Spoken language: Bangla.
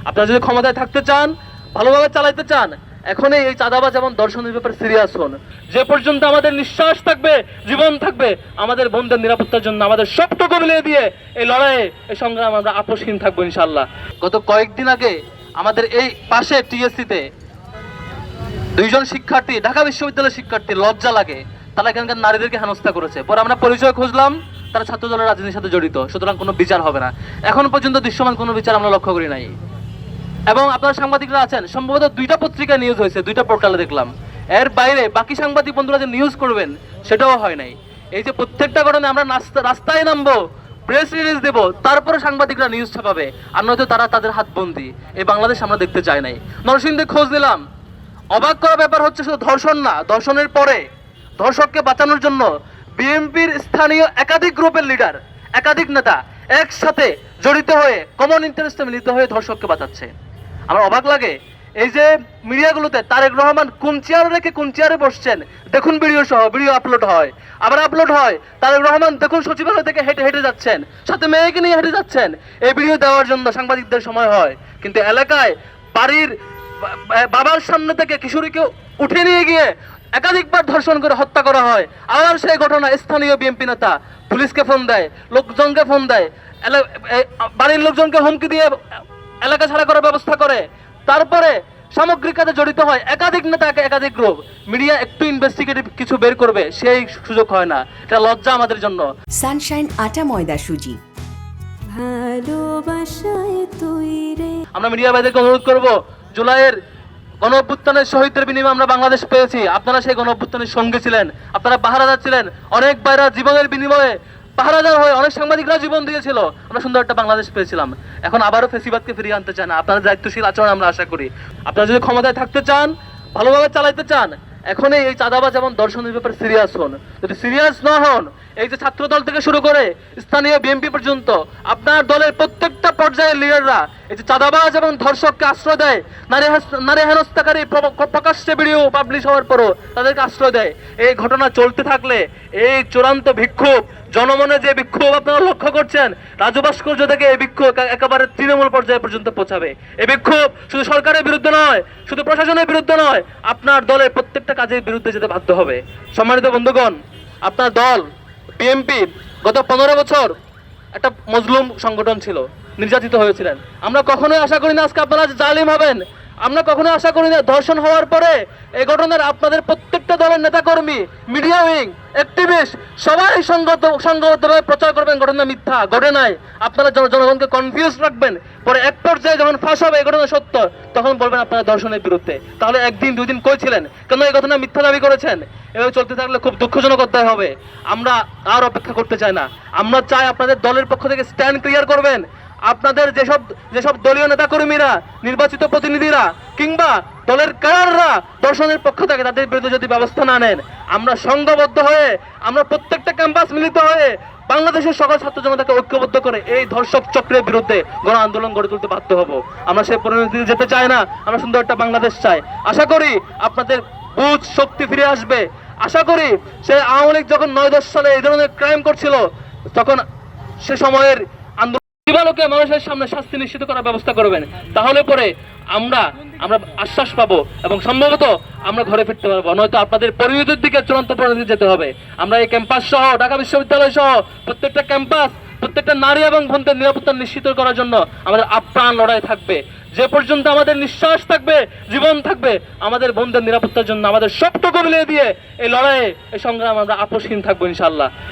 আপনারা যদি ক্ষমতায় থাকতে চান, ভালোভাবে চালাইতে চান, এখনই এই চাঁদাবাজ এবং দর্শনের ব্যাপারে সিরিয়াস হন। যে পর্যন্ত আমাদের নিঃশ্বাস থাকবে, জীবন থাকবে, আমাদের বোনদের নিরাপত্তার জন্য আমাদের সবটুকু মিলিয়ে দিয়ে এই লড়াইয়ে, এই সংগ্রাম আমরা আপোষহীন থাকবো ইনশাআল্লাহ। গত কয়েকদিন আগে আমাদের এই পাশে টিএসসিতে দুইজন শিক্ষার্থী, ঢাকা বিশ্ববিদ্যালয়ের শিক্ষার্থী, লজ্জা লাগে, তারা এখানকার নারীদেরকে হেনস্থা করেছে। পরে আমরা পরিচয় খুঁজলাম, তারা ছাত্র দলের রাজনীতির সাথে জড়িত, সুতরাং কোনো বিচার হবে না। এখন পর্যন্ত দৃশ্যমান কোনো বিচার আমরা লক্ষ্য করি নাই। এবং আপনারা সাংবাদিকরা আছেন, সম্ভবত 2টা পত্রিকায় নিউজ হয়েছে, 2টা পোর্টালে দেখলাম। এর বাইরে বাকি সাংবাদিক বন্ধুরা যে নিউজ করবেন সেটাও হয় নাই। এই যে প্রত্যেকটা ঘটনায় আমরা রাস্তায় নামবো, প্রেস রিলিজ দেব, তারপরে সাংবাদিকরা নিউজ ছাপাবে, আর নয়তো তারা তাদের হাত বন্দি। এই বাংলাদেশ আমরা দেখতে চাই নাই। নরসিংদীর খোঁজ নিলাম, অবাক করা ব্যাপার হচ্ছে শুধু ধর্ষণ না, ধর্ষণের পরে ধর্ষককে বাঁচানোর জন্য বিএনপির স্থানীয় একাধিক গ্রুপের লিডার, একাধিক নেতা একসাথে জড়িত হয়ে কমন ইন্টারেস্টে মিলিত হয়ে ধর্ষককে বাঁচাচ্ছে। আমার অবাক লাগে, এই যে মিডিয়াগুলোতে তারেক রহমান কোন চেয়ারে রেখে কোন চেয়ারে বসছেন দেখুন, ভিডিও সহ ভিডিও আপলোড হয়, আবার আপলোড হয় তারেক রহমান দেখুন সচিবালয় থেকে হেঁটে হেঁটে যাচ্ছেন, সাথে মেয়েকে নিয়ে হেঁটে যাচ্ছেন। এই ভিডিও দেওয়ার জন্য সাংবাদিকদের সময় হয়, কিন্তু এলাকায় বাড়ির বাবার সামনে থেকে কিশোরীকে উঠে নিয়ে গিয়ে একাধিকবার ধর্ষণ করে হত্যা করা হয়। আবার সেই ঘটনা স্থানীয় বিএনপি নেতা পুলিশকে ফোন দেয়, লোকজনকে ফোন দেয়, বাড়ির লোকজনকে হুমকি দিয়ে এলাকা ছাড়া করার ব্যবস্থা করে। তারপরে সামগ্রিক কাজে জড়িত হয় একাধিক নেতা, একাধিক গ্রুপ। মিডিয়া একটু ইনভেস্টিগেটিভ কিছু বের করবে, সেই সুযোগ হয় না। এটা লজ্জা আমাদের জন্য। সানশাইন আটা ময়দা সুজি, ভালোবাসায় তৈরি। আমরা মিডিয়া ভাইদেরকে অনুরোধ করব, জুলাইয়ের গণ অভ্যুত্থানের শহীদদের বিনিময়ে আমরা বাংলাদেশ পেয়েছি। আপনারা সেই গণ অভ্যুত্থানের সঙ্গে ছিলেন, আপনারা পাহারাদার ছিলেন, অনেক ভাইরা জীবনের বিনিময়ে পাহারাদার হয়ে, অনেক সাংবাদিকরা জীবন দিয়েছিল, আমরা সুন্দর একটা বাংলাদেশ পেয়েছিলাম। এখন আবারও ফেসিবাদকে ফিরিয়ে আনতে চান, আপনারা দায়িত্বশীল আচরণ আমরা আশা করি। আপনারা যদি ক্ষমতায় থাকতে চান, ভালোভাবে চালাইতে চান, এখনই এই চাঁদাবাজ এবং দর্শনের ব্যাপারে সিরিয়াস হন। যদি সিরিয়াস না হন, এই যে ছাত্র দল থেকে শুরু করে স্থানীয় বিএনপি পর্যন্ত আপনার দলের প্রত্যেকটা পর্যায়ের লিডাররা এই যে চাঁদাবাজ এবং ধর্ষককে আশ্রয় দেয়, নারী হেনস্থাকারী প্রকাশ্যে ভিডিও পাবলিশ হওয়ার পরও তাদেরকে আশ্রয় দেয়, এই ঘটনা চলতে থাকলে এই চূড়ান্ত বিক্ষোভ, জনমনে যে বিক্ষোভ আপনারা লক্ষ্য করছেন, রাজু ভাস্কর্য থেকে এই বিক্ষোভ একেবারে তৃণমূল পর্যায়ে পর্যন্ত পৌঁছাবে। এই বিক্ষোভ শুধু সরকারের বিরুদ্ধে নয়, শুধু প্রশাসনের বিরুদ্ধে নয়, আপনার দলের প্রত্যেকটা কাজের বিরুদ্ধে যেতে বাধ্য হবে। সম্মানিত বন্ধুগণ, আপনার দল বিএনপি গত 15 বছর একটা মজলুম সংগঠন ছিল, নির্যাতিত হয়েছিলেন। আমরা কখনোই আশা করি না আজকে আপনারা জালিম হবেন। আমরা কখনোই আশা করি না ধর্ষণ হওয়ার পরে এই ঘটনার আপনাদের প্রত্যেকটা দলের নেতাকর্মী, মিডিয়া উইং, অ্যাক্টিভিস্ট সবাই সংগতভাবে প্রচার করবেন ঘটনা মিথ্যা, ঘটে নাই। আপনারা জনগণকে কনফিউজ রাখবেন, পরে এক পর্যায়ে যখন ফাঁস হবে এই ঘটনা সত্য, তখন বলবেন আপনারা ধর্ষণের বিরুদ্ধে। তাহলে একদিন দুই দিন কই ছিলেন, কেন এই ঘটনা মিথ্যা দাবি করেছেন? এভাবে চলতে থাকলে খুব দুঃখজনক অধ্যায় হবে। আমরা আর অপেক্ষা করতে চাই না। আমরা চাই আপনাদের দলের পক্ষ থেকে স্ট্যান্ড ক্লিয়ার করবেন। আপনাদের যেসব দলীয় নেতাকর্মীরা, নির্বাচিত প্রতিনিধিরা কিংবা দলের ক্যাডাররা দর্শনের পক্ষ থেকে তাদের বিরুদ্ধে যদি ব্যবস্থা না নেন, আমরা সংঘবদ্ধ হয়ে, আমরা প্রত্যেকটা ক্যাম্পাস মিলিত হয়ে বাংলাদেশের সকল ছাত্র জনতাকে ঐক্যবদ্ধ করে এই ধর্ষক চক্রের বিরুদ্ধে গণ আন্দোলন গড়ে তুলতে বাধ্য হব। আমরা সেই পরিণতিতে যেতে চাই না, আমরা সুন্দর একটা বাংলাদেশ চাই। আশা করি আপনাদের বুঝ শক্তি ফিরে আসবে। আশা করি সে আওয়ামী লীগ যখন 9-10 সালে এই ধরনের ক্রাইম করছিল, তখন সে সময়ের দিবালোকে মানুষের সামনে শাস্তি নিশ্চিত করার ব্যবস্থা করবেন। তাহলে পরে আমরা আশ্বাস পাবো এবং সম্ভবত আমরা ঘরে ফিরতে পারবো। নয়তো আপনাদের পরিণতির দিকে চূড়ান্ত পরিণতি যেতে হবে। আমরা এই ক্যাম্পাস সহ, ঢাকা বিশ্ববিদ্যালয় সহ প্রত্যেকটা ক্যাম্পাস, প্রত্যেকটা নারী এবং বোনদের নিরাপত্তা নিশ্চিত করার জন্য আমাদের আপ্রাণ লড়াই থাকবে। যে পর্যন্ত আমাদের নিঃশ্বাস থাকবে, জীবন থাকবে, আমাদের বোনদের নিরাপত্তার জন্য আমাদের সবটুকু মিলিয়ে দিয়ে এই লড়াইয়ে, এই সংগ্রাম আমরা আপোষহীন থাকবো ইনশাআল্লাহ।